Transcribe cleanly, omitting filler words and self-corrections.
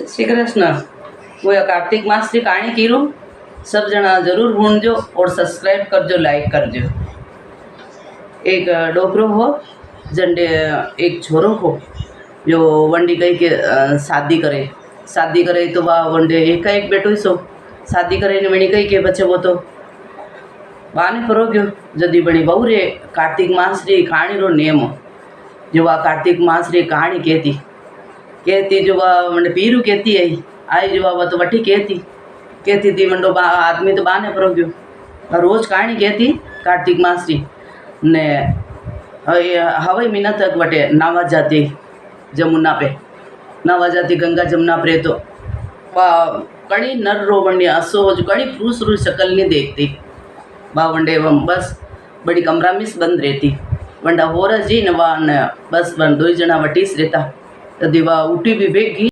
श्री कृष्ण। वो कार्तिक मास की कहानी कीरू सब जना जरूर भूनजो और सब्सक्राइब करजो, लाइक करजो। एक डोकरो हो जंडे एक छोरो हो जो वंडी कही के शादी करे तो वह वंडे एक बेटो ही सो शादी करे वणी कही के बच्चे वो तो बाने फरो गयो जदी बड़ी बहू रे कार्तिक मास री कहानी रो नियम जो वह कार्तिक मास री कहानी कहती जो वह मंडे पीरू कहती आई जो वह तो वठी कहती थी मंडो आदमी तो बाने फरो गयो रोज कहानी कहती कार्तिक मास री ने हवाई महीना तक वटे नावा जाती जमुना पे नावा जाती गंगा जमुना पे तो कड़ी नर रो वंडे असो जो कड़ी पुरुष रू शकल नहीं देखती बा वंडे बस बड़ी कमरा मिस बंद रहती वंडा होर जी न बस वन दो जना वटीस रहता तदी वा उठी भी भेगी।